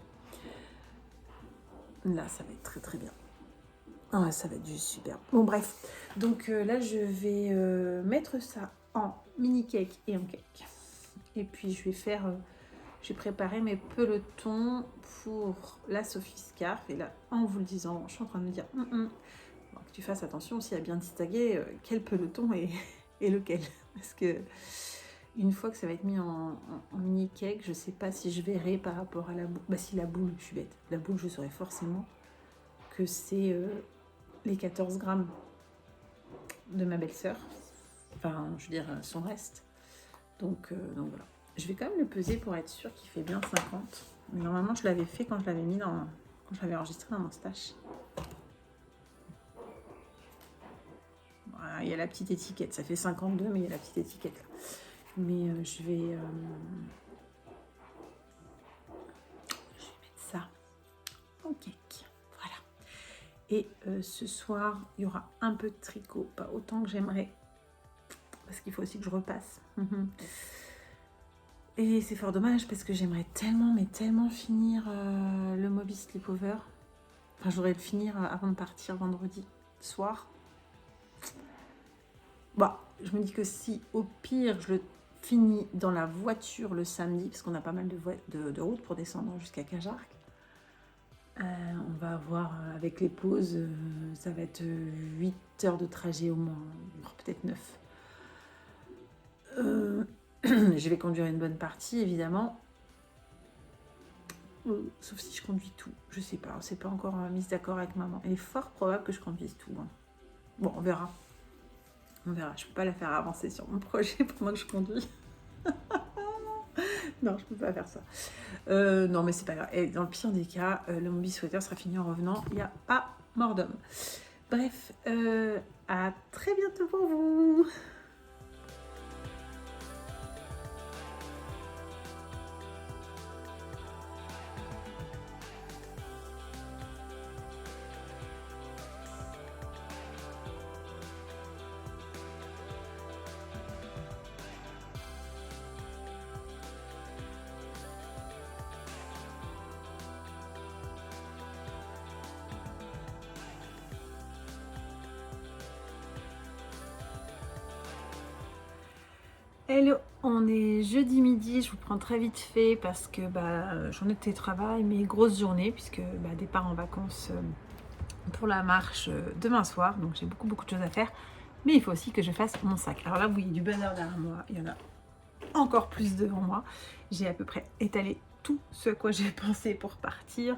Là ça va être très bien. Ah, ça va être juste super. Bon bref, donc là je vais mettre ça en mini cake et en cake. Et puis je vais préparer mes pelotons pour la Sophie Scarf. Et là, en vous le disant, je suis en train de me dire que tu fasses attention aussi à bien distinguer quel peloton et lequel. Parce que une fois que ça va être mis en mini cake, je sais pas si je verrai par rapport à la boule. Si la boule, je suis bête. La boule, je saurai forcément que c'est les 14 grammes de ma belle-sœur. Enfin, je veux dire, son reste. Donc voilà. Je vais quand même le peser pour être sûre qu'il fait bien 50. Mais normalement, je l'avais fait quand je l'avais quand je l'avais enregistré dans mon stash. Voilà, il y a la petite étiquette. Ça fait 52, mais il y a la petite étiquette là. Mais je vais mettre ça en cake. Voilà. Et ce soir, il y aura un peu de tricot. Pas autant que j'aimerais. Parce qu'il faut aussi que je repasse. Et c'est fort dommage parce que j'aimerais tellement finir le Moby Sleepover. Enfin, je voudrais le finir avant de partir vendredi soir. Bon, je me dis que si au pire je le fini dans la voiture le samedi, parce qu'on a pas mal de routes pour descendre jusqu'à Cajarc. On va avoir, avec les pauses, ça va être 8 heures de trajet au moins, peut-être 9. Je vais conduire une bonne partie, évidemment. Sauf si je conduis tout. Je sais pas, on s'est pas encore mise d'accord avec maman. Il est fort probable que je conduise tout. Hein. Bon, on verra. On verra. Je peux pas la faire avancer sur mon projet pendant que je conduis. Non, je peux pas faire ça. Non, mais c'est pas grave. Et dans le pire des cas, le Moby Sweater sera fini en revenant. Il n'y a pas mort d'homme. Bref, à très bientôt pour vous. Hello, on est jeudi midi, je vous prends très vite fait parce que journée de télétravail, mais grosse journée puisque départ en vacances pour la marche demain soir, donc j'ai beaucoup de choses à faire, mais il faut aussi que je fasse mon sac. Alors là, vous voyez du bazar derrière moi, il y en a encore plus devant moi. J'ai à peu près étalé tout ce à quoi j'ai pensé pour partir.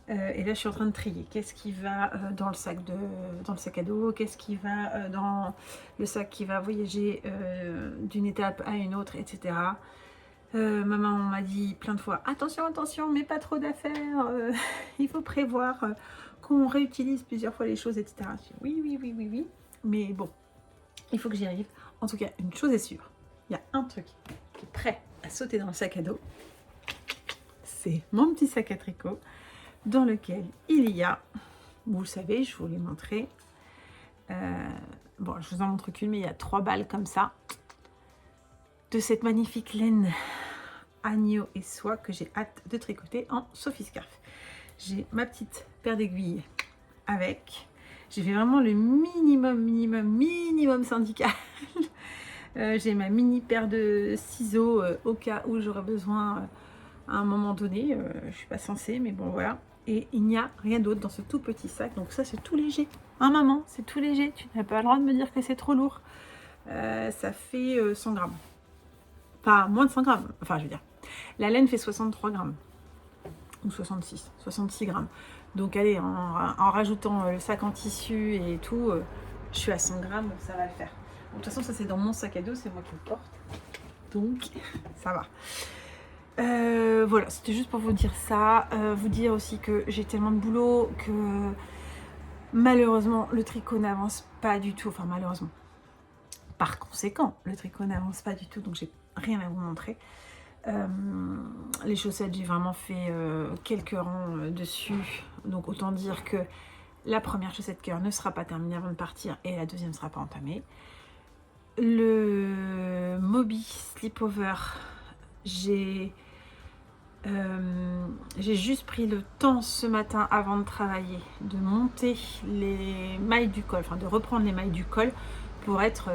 Et là, je suis en train de trier. Qu'est-ce qui va dans le sac à dos? Qu'est-ce qui va dans le sac qui va voyager d'une étape à une autre, etc. Ma maman m'a dit plein de fois, attention, mais pas trop d'affaires. Il faut prévoir qu'on réutilise plusieurs fois les choses, etc. Je dis, oui. Mais bon, il faut que j'y arrive. En tout cas, une chose est sûre. Il y a un truc qui est prêt à sauter dans le sac à dos. C'est mon petit sac à tricot, dans lequel il y a, vous le savez, je vous l'ai montré, bon, je vous en montre qu'une, mais il y a 3 balles comme ça, de cette magnifique laine agneau et soie que j'ai hâte de tricoter en Sophie Scarf. J'ai ma petite paire d'aiguilles avec, j'ai fait vraiment le minimum syndical. J'ai ma mini paire de ciseaux au cas où j'aurais besoin à un moment donné, je suis pas censée, mais bon voilà. Et il n'y a rien d'autre dans ce tout petit sac. Donc ça, c'est tout léger. Hein, maman, c'est tout léger. Tu n'as pas le droit de me dire que c'est trop lourd. Ça fait 100 grammes. Enfin, moins de 100 grammes. Enfin, je veux dire. La laine fait 63 grammes. Ou 66 grammes. Donc, allez, en rajoutant le sac en tissu et tout, je suis à 100 grammes, ça va le faire. Bon, de toute façon, ça, c'est dans mon sac à dos. C'est moi qui le porte. Donc, ça va. Voilà, c'était juste pour vous dire ça, vous dire aussi que j'ai tellement de boulot que malheureusement le tricot n'avance pas du tout, enfin malheureusement. Par conséquent, le tricot n'avance pas du tout, donc j'ai rien à vous montrer. Les chaussettes, j'ai vraiment fait quelques rangs dessus, donc autant dire que la première chaussette cœur ne sera pas terminée avant de partir et la deuxième ne sera pas entamée. Le Moby Slipover, j'ai juste pris le temps ce matin avant de travailler de monter les mailles du col, enfin de reprendre les mailles du col pour être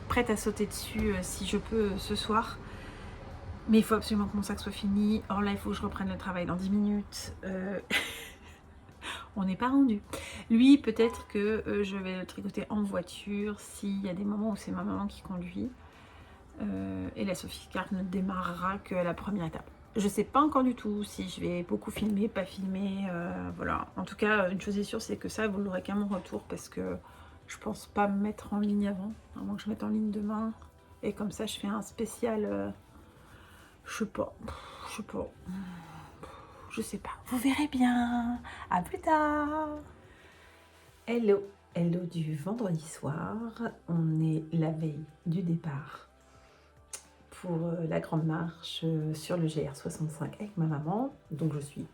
prête à sauter dessus si je peux ce soir. Mais il faut absolument que mon sac soit fini. Or là, il faut que je reprenne le travail dans 10 minutes. On n'est pas rendu. Lui, peut-être que je vais le tricoter en voiture s'il y a des moments où c'est ma maman qui conduit. Et la Sophie Scarf ne démarrera qu'à la première étape. Je sais pas encore du tout si je vais beaucoup filmer, pas filmer, voilà. En tout cas, une chose est sûre, c'est que ça, vous l'aurez qu'à mon retour parce que je pense pas me mettre en ligne avant que je mette en ligne demain. Et comme ça, je fais un spécial, je sais pas. Vous verrez bien. À plus tard. Hello du vendredi soir. On est la veille du départ pour la grande marche sur le GR65 avec ma maman. Donc je suis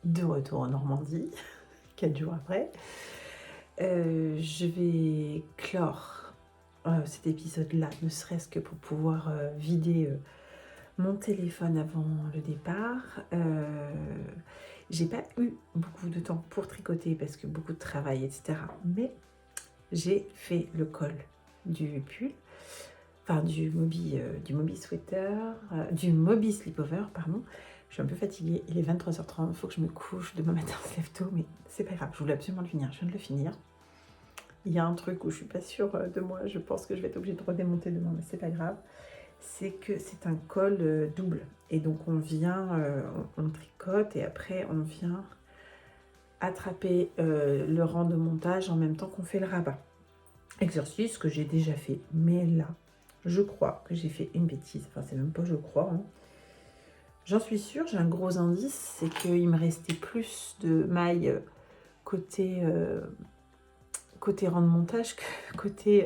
de retour en Normandie, 4 jours après. Je vais clore cet épisode-là, ne serait-ce que pour pouvoir vider mon téléphone avant le départ. J'ai pas eu beaucoup de temps pour tricoter parce que beaucoup de travail, etc. Mais j'ai fait le col du pull. enfin du Moby sweater, du Moby sleepover, pardon. Je suis un peu fatiguée, il est 23h30, il faut que je me couche, demain matin on se lève tôt, mais c'est pas grave, je voulais absolument le finir, je viens de le finir. Il y a un truc où je suis pas sûre de moi, je pense que je vais être obligée de redémonter demain, mais c'est pas grave. C'est que c'est un col double, et donc on vient, on tricote, et après on vient attraper le rang de montage en même temps qu'on fait le rabat. Exercice que j'ai déjà fait, mais là, je crois que j'ai fait une bêtise. Enfin, c'est même pas je crois. Hein. J'en suis sûre, j'ai un gros indice, c'est qu'il me restait plus de mailles côté rang de montage que côté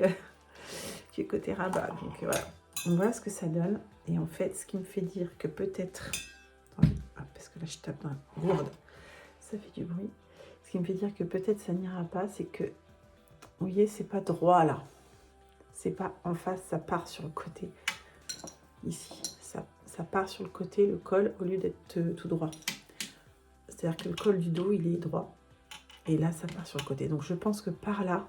rabat. Donc voilà, on voit ce que ça donne. Et en fait, ce qui me fait dire que peut-être... parce que là, je tape dans la gourde, ça fait du bruit. Ce qui me fait dire que peut-être ça n'ira pas, c'est que, vous voyez, c'est pas droit là. C'est pas en face, ça part sur le côté. Ici, ça part sur le côté, le col, au lieu d'être tout droit. C'est-à-dire que le col du dos, il est droit. Et là, ça part sur le côté. Donc, je pense que par là,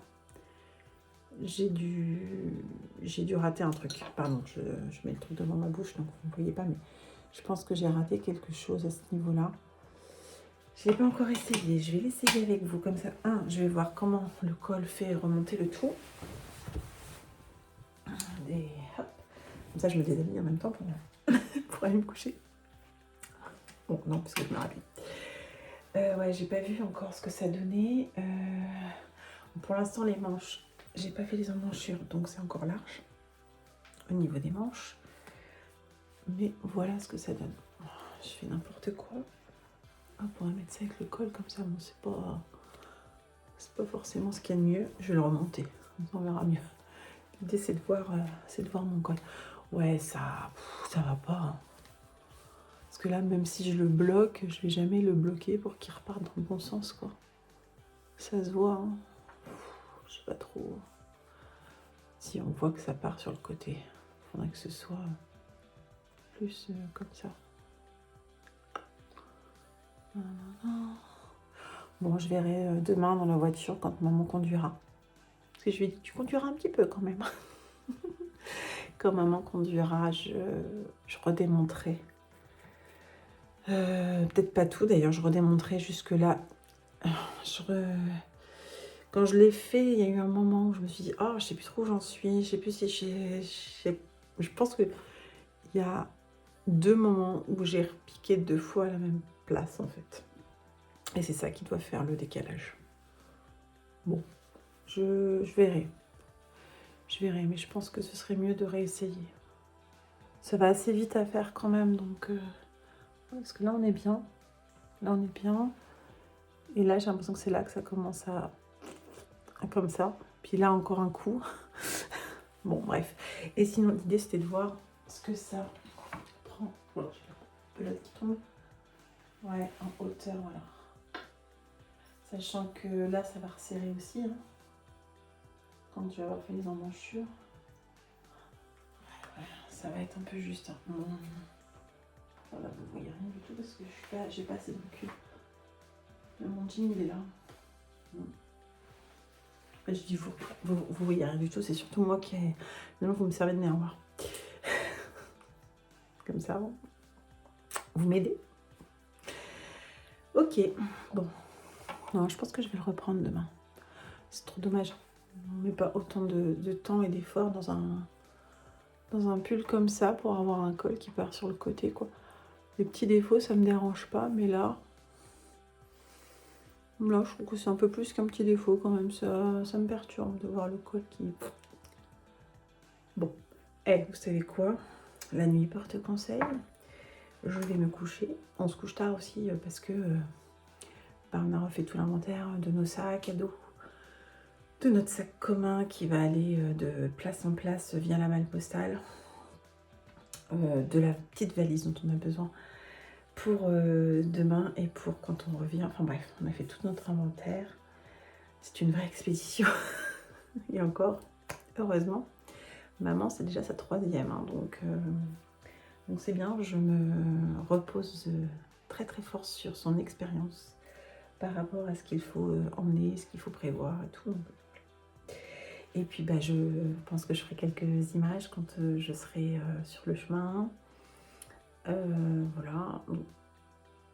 j'ai dû rater un truc. Pardon, je mets le truc devant ma bouche, donc vous ne voyez pas, mais je pense que j'ai raté quelque chose à ce niveau-là. Je ne l'ai pas encore essayé. Je vais l'essayer avec vous. Comme ça, je vais voir comment le col fait remonter le tout. Et hop. Comme ça, je me déshabille en même temps pour aller me coucher. Bon, non, parce que je me rappelle. Ouais, j'ai pas vu encore ce que ça donnait. Pour l'instant, les manches, j'ai pas fait les emmanchures, donc c'est encore large au niveau des manches. Mais voilà ce que ça donne. Je fais n'importe quoi. On pourrait mettre ça avec le col comme ça. Bon, c'est pas forcément ce qu'il y a de mieux. Je vais le remonter. On verra mieux. L'idée, c'est de voir mon col. Ouais, ça va pas. Hein. Parce que là, même si je le bloque, je vais jamais le bloquer pour qu'il reparte dans le bon sens, quoi. Ça se voit. Hein. Je sais pas trop. Si on voit que ça part sur le côté, il faudrait que ce soit plus comme ça. Bon, je verrai demain dans la voiture quand maman conduira. Parce que je lui ai dit, tu conduiras un petit peu quand même. Quand maman conduira, je redémonterai. Peut-être pas tout, d'ailleurs, je redémonterai jusque-là. Quand je l'ai fait, il y a eu un moment où je me suis dit, je sais plus trop où j'en suis, je sais plus si je pense qu'il y a 2 moments où j'ai repiqué 2 fois à la même place, en fait. Et c'est ça qui doit faire le décalage. Bon, je verrai. Je verrai, mais je pense que ce serait mieux de réessayer. Ça va assez vite à faire quand même, donc... parce que là, on est bien. Là, on est bien. Et là, j'ai l'impression que c'est là que ça commence à comme ça. Puis là, encore un coup. Bon, bref. Et sinon, l'idée, c'était de voir ce que ça prend. Voilà, j'ai la pelote qui tombe. Ouais, en hauteur, voilà. Sachant que là, ça va resserrer aussi. Hein, quand je vais avoir fait les emmanchures. Ouais, ça va être un peu juste. Hein. Voilà, vous voyez rien du tout parce que j'ai pas assez de recul. Mon jean, il est là. Je dis vous voyez rien du tout, c'est surtout moi qui ai... Non, vous me servez de miroir. Comme ça, vous m'aidez. Ok, bon. Non, je pense que je vais le reprendre demain. C'est trop dommage. On met pas autant de temps et d'efforts dans un pull comme ça pour avoir un col qui part sur le côté, quoi. Les petits défauts, ça me dérange pas, mais là, je trouve que c'est un peu plus qu'un petit défaut quand même. Ça me perturbe de voir le col qui... Bon, vous savez quoi? La nuit porte conseil. Je vais me coucher. On se couche tard aussi parce que on a refait tout l'inventaire de nos sacs à dos, de notre sac commun qui va aller de place en place via la malle postale, de la petite valise dont on a besoin pour demain et pour quand on revient. Enfin bref, on a fait tout notre inventaire. C'est une vraie expédition. Et encore, heureusement, maman, c'est déjà sa 3e. Hein, donc c'est bien, je me repose très très fort sur son expérience par rapport à ce qu'il faut emmener, ce qu'il faut prévoir et tout. Et puis bah, je pense que je ferai quelques images quand je serai sur le chemin. Voilà.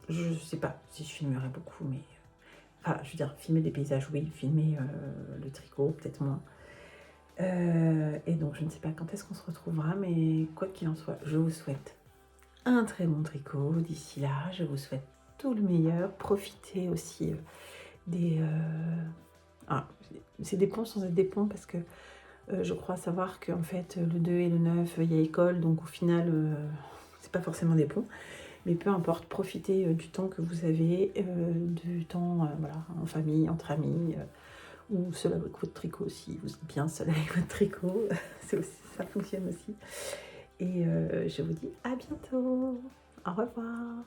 Je sais pas si je filmerai beaucoup, mais... Enfin, je veux dire, filmer des paysages, oui. Filmer le tricot, peut-être moins. Et donc, je ne sais pas quand est-ce qu'on se retrouvera, mais quoi qu'il en soit, je vous souhaite un très bon tricot d'ici là. Je vous souhaite tout le meilleur. Profitez aussi des... c'est des ponts sans être des ponts, parce que je crois savoir qu'en fait, le 2 et le 9, il y a école, donc au final, c'est pas forcément des ponts. Mais peu importe, profitez du temps que vous avez, du temps voilà, en famille, entre amis, ou seul avec votre tricot, si vous êtes bien seul avec votre tricot, ça fonctionne aussi. Et je vous dis à bientôt. Au revoir.